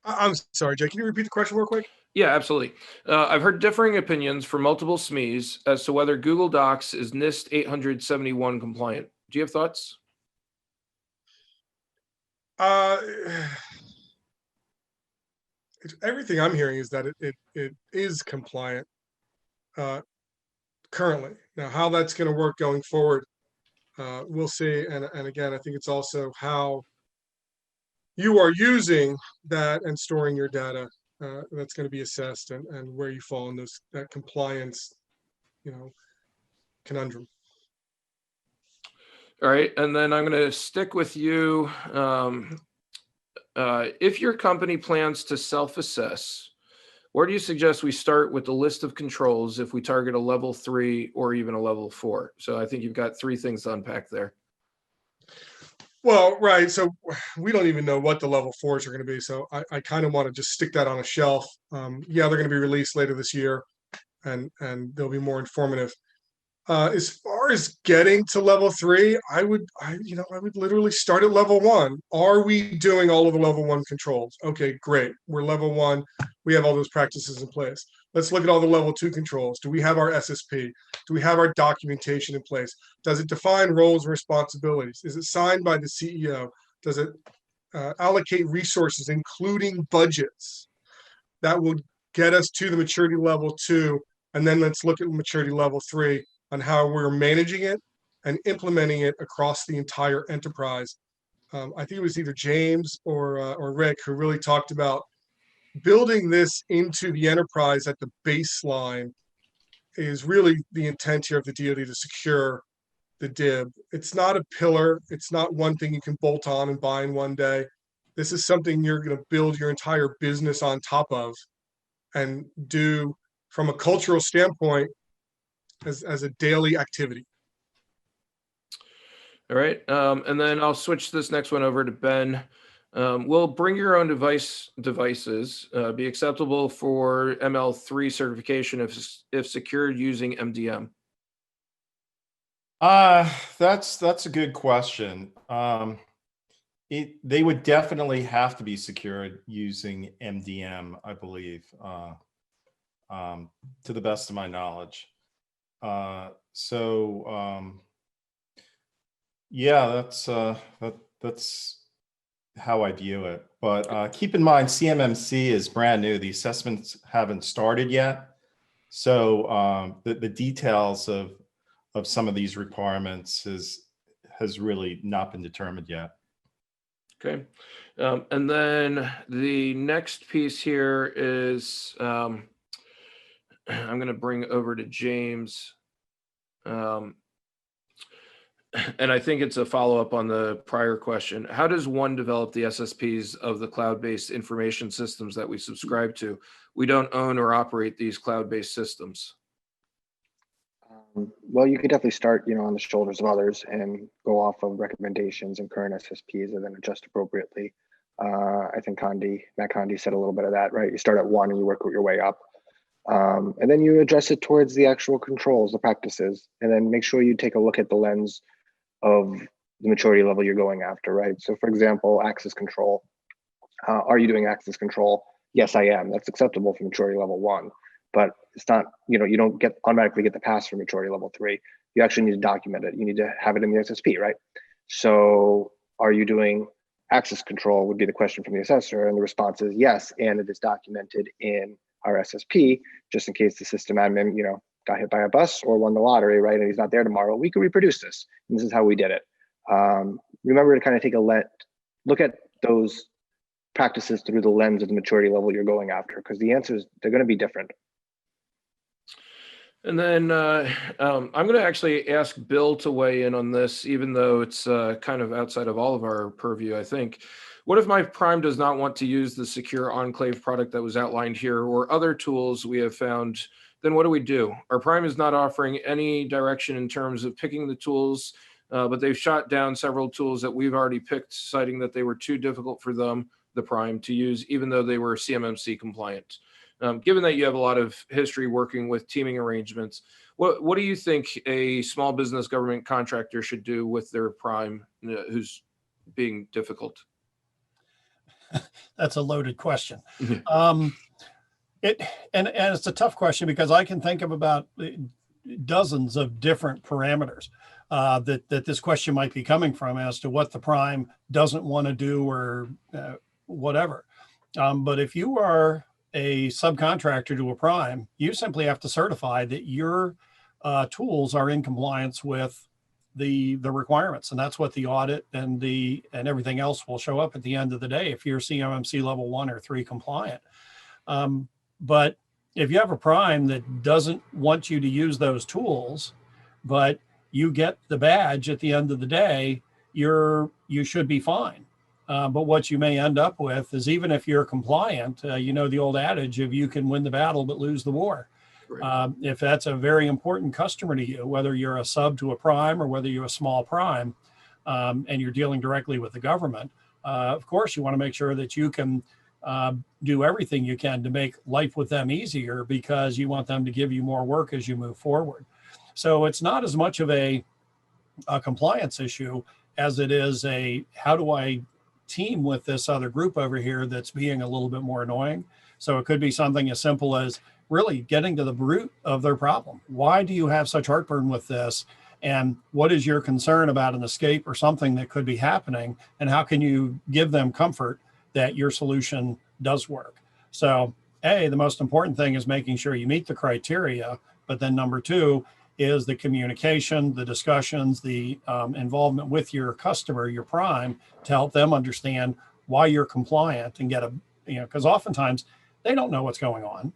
I'm sorry, Jay, can you repeat the question real quick? Yeah, absolutely. I've heard differing opinions from multiple SMEs as to whether Google Docs is NIST 871 compliant. Do you have thoughts? Everything I'm hearing is that it is compliant currently. Now, how that's going to work going forward, we'll see. And again, I think it's also how you are using that and storing your data that's going to be assessed, and where you fall in that compliance, conundrum. All right, and then I'm going to stick with you. If your company plans to self-assess, where do you suggest we start with the list of controls if we target a level 3 or even a level 4? So I think you've got 3 things to unpack there. Well, right. So we don't even know what the level 4s are going to be. So I kind of want to just stick that on a shelf. Yeah, they're going to be released later this year, and they'll be more informative. As far as getting to level 3, I would literally start at level 1. Are we doing all of the level 1 controls? Okay, great. We're level 1. We have all those practices in place. let's look at all the level 2 controls. Do we have our SSP? Do we have our documentation in place? Does it define roles and responsibilities? Is it signed by the CEO? Does it allocate resources, including budgets? That will get us to the maturity level 2. And then let's look at maturity level 3 on how we're managing it and implementing it across the entire enterprise. I think it was either James or Rick who really talked about building this into the enterprise at the baseline is really the intent here of the DoD to secure the DIB. It's not a pillar. It's not one thing you can bolt on and buy in one day. This is something you're going to build your entire business on top of and do from a cultural standpoint as a daily activity. All right. And then I'll switch this next one over to Ben. Will bring your own devices be acceptable for ML3 certification if secured using MDM? That's a good question. They would definitely have to be secured using MDM, I believe, to the best of my knowledge. Yeah, that's how I view it. But keep in mind, CMMC is brand new. The assessments haven't started yet. So the details of some of these requirements has really not been determined yet. Okay. And then the next piece here is I'm going to bring over to James. And I think it's a follow-up on the prior question. How does one develop the SSPs of the cloud-based information systems that we subscribe to? We don't own or operate these cloud-based systems. Well, you could definitely start, on the shoulders of others and go off of recommendations and current SSPs and then adjust appropriately. I think Matt Condi said a little bit of that, right? You start at 1 and you work your way up. And then you address it towards the actual controls, the practices, and then make sure you take a look at the lens of the maturity level you're going after, right? So for example, access control. Are you doing access control? Yes, I am. That's acceptable for maturity level 1, but it's not, you don't automatically get the pass for maturity level 3. You actually need to document it. You need to have it in the SSP, right? So are you doing access control would be the question from the assessor, and the response is yes, and it is documented in our SSP, just in case the system admin, got hit by a bus or won the lottery, right? And he's not there tomorrow. We can reproduce this. And this is how we did it. Remember to kind of take a look at those practices through the lens of the maturity level you're going after, because the answers, they're going to be different. And then I'm going to actually ask Bill to weigh in on this, even though it's kind of outside of all of our purview, I think. What if my prime does not want to use the secure enclave product that was outlined here or other tools we have found? Then what do we do? Our prime is not offering any direction in terms of picking the tools, but they've shot down several tools that we've already picked, citing that they were too difficult for them, the prime, to use, even though they were CMMC compliant. Given that you have a lot of history working with teaming arrangements, what do you think a small business government contractor should do with their prime who's being difficult? That's a loaded question. And it's a tough question because I can think of about dozens of different parameters that this question might be coming from as to what the prime doesn't want to do or whatever. But if you are a subcontractor to a prime, you simply have to certify that your tools are in compliance with the requirements, and that's what the audit and everything else will show up at the end of the day if you're CMMC level 1 or 3 compliant. But if you have a prime that doesn't want you to use those tools, but you get the badge at the end of the day, you should be fine. But what you may end up with is, even if you're compliant, the old adage of you can win the battle but lose the war. Right. If that's a very important customer to you, whether you're a sub to a prime or whether you're a small prime, and you're dealing directly with the government, of course you want to make sure that you can do everything you can to make life with them easier, because you want them to give you more work as you move forward. So it's not as much of a compliance issue as it is how do I team with this other group over here that's being a little bit more annoying. So it could be something as simple as, really getting to the root of their problem. Why do you have such heartburn with this? And what is your concern about an escape or something that could be happening? And how can you give them comfort that your solution does work? So, A, the most important thing is making sure you meet the criteria. But then number two is the communication, the discussions, the involvement with your customer, your prime, to help them understand why you're compliant and get a, because oftentimes they don't know what's going on.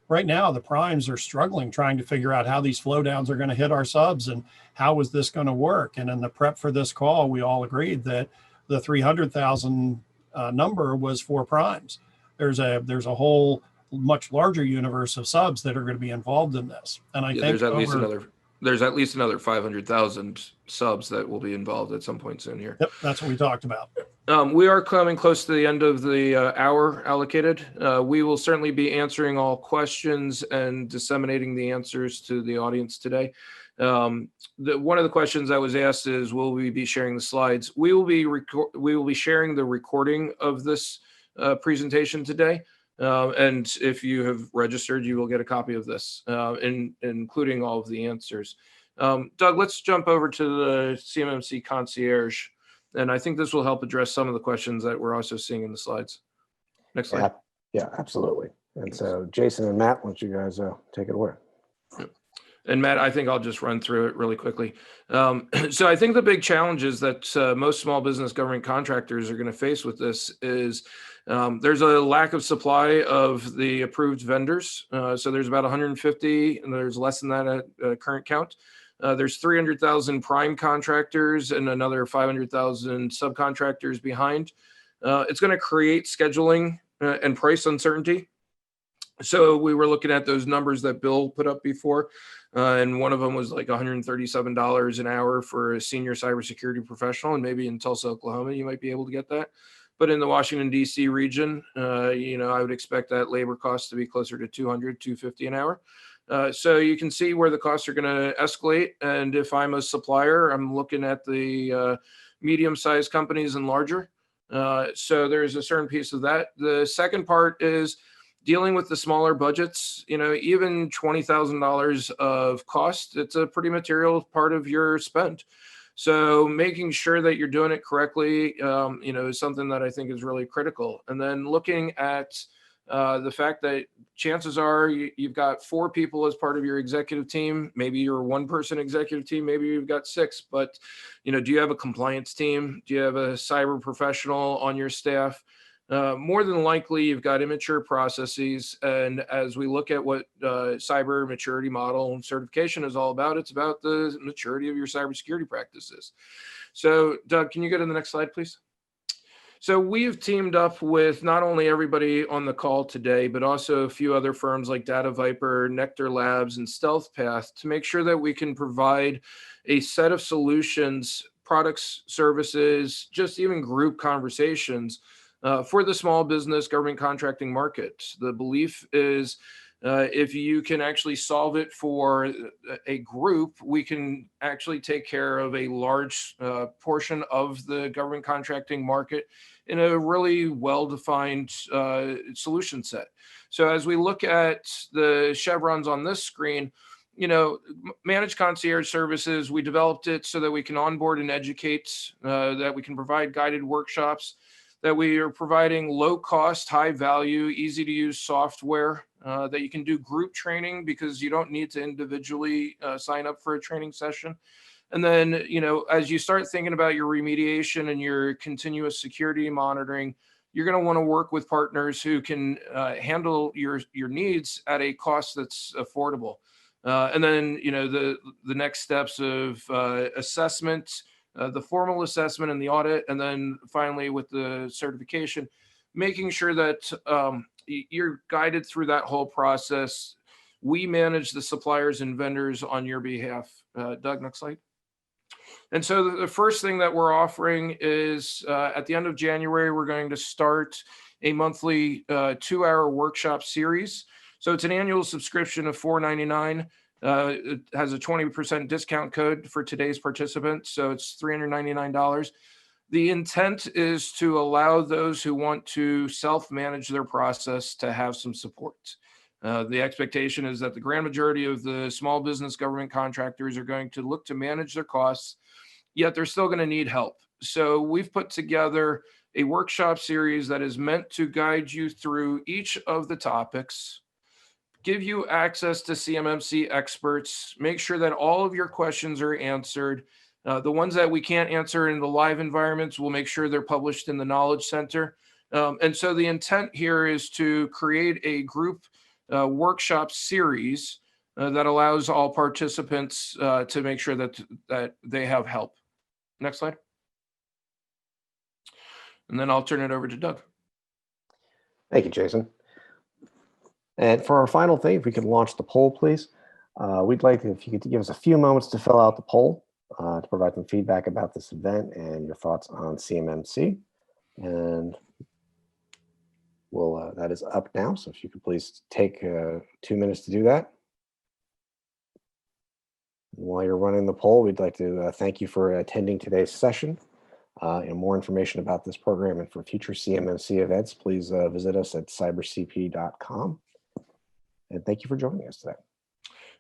Right now, the primes are struggling trying to figure out how these flow downs are going to hit our subs and how is this going to work. And in the prep for this call, we all agreed that the 300,000 number was for primes. There's a whole much larger universe of subs that are going to be involved in this. And I think there's at least another 500,000 subs that will be involved at some point soon here. Yep, that's what we talked about. We are coming close to the end of the hour allocated. We will certainly be answering all questions and disseminating the answers to the audience today. One of the questions that was asked is, will we be sharing the slides? We will be sharing the recording of this presentation today. And if you have registered, you will get a copy of this, including all of the answers. Doug, let's jump over to the CMMC concierge. And I think this will help address some of the questions that we're also seeing in the slides. Next slide. Yeah, absolutely. And so Jason and Matt, why don't you guys take it away? And Matt, I think I'll just run through it really quickly. So I think the big challenges that most small business government contractors are going to face with this is there's a lack of supply of the approved vendors. So there's about 150, and there's less than that at current count. There's 300,000 prime contractors and another 500,000 subcontractors behind. It's going to create scheduling and price uncertainty. So we were looking at those numbers that Bill put up before, and one of them was like $137 an hour for a senior cybersecurity professional, and maybe in Tulsa, Oklahoma, you might be able to get that. But in the Washington, D.C. region, I would expect that labor cost to be closer to $200, $250 an hour. So you can see where the costs are going to escalate. And if I'm a supplier, I'm looking at the medium-sized companies and larger. So there's a certain piece of that. The second part is dealing with the smaller budgets. Even $20,000 of cost, it's a pretty material part of your spend. So making sure that you're doing it correctly, is something that I think is really critical. And then looking at the fact that chances are you've got 4 people as part of your executive team. Maybe you're a 1-person executive team. Maybe you've got 6. But, do you have a compliance team? Do you have a cyber professional on your staff? More than likely, you've got immature processes. And as we look at what cyber maturity model and certification is all about, it's about the maturity of your cybersecurity practices. So, Doug, can you go to the next slide, please? So we've teamed up with not only everybody on the call today, but also a few other firms like Data Viper, Nectar Labs, and Stealth Path to make sure that we can provide a set of solutions, products, services, just even group conversations for the small business government contracting market. The belief is if you can actually solve it for a group, we can actually take care of a large portion of the government contracting market in a really well-defined solution set. So as we look at the chevrons on this screen, managed concierge services, we developed it so that we can onboard and educate, that we can provide guided workshops, that we are providing low cost, high value, easy to use software, that you can do group training because you don't need to individually sign up for a training session. And then, as you start thinking about your remediation and your continuous security monitoring, you're going to want to work with partners who can handle your needs at a cost that's affordable. And then, the next steps of assessment, the formal assessment and the audit, and then finally with the certification, making sure that you're guided through that whole process. We manage the suppliers and vendors on your behalf. Doug, next slide. And so the first thing that we're offering is at the end of January, we're going to start a monthly 2-hour workshop series. So it's an annual subscription of $4.99. It has a 20% discount code for today's participants, so it's $399. The intent is to allow those who want to self-manage their process to have some support. The expectation is that the grand majority of the small business government contractors are going to look to manage their costs, yet they're still going to need help. So we've put together a workshop series that is meant to guide you through each of the topics, give you access to CMMC experts, make sure that all of your questions are answered. The ones that we can't answer in the live environments, we'll make sure they're published in the Knowledge Center. And so the intent here is to create a group workshop series that allows all participants to make sure that they have help. Next slide. And then I'll turn it over to Doug. Thank you, Jason. And for our final thing, if we could launch the poll, please. We'd like if you could give us a few moments to fill out the poll to provide some feedback about this event and your thoughts on CMMC. And we'll, that is up now. So if you could please take 2 minutes to do that. And while you're running the poll, we'd like to thank you for attending today's session. And more information about this program and for future CMMC events, please visit us at cybercp.com. And thank you for joining us today.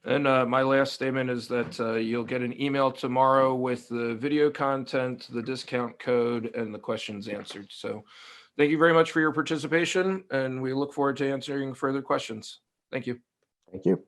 And my last statement is that you'll get an email tomorrow with the video content, the discount code, and the questions answered. So thank you very much for your participation, and we look forward to answering further questions. Thank you. Thank you.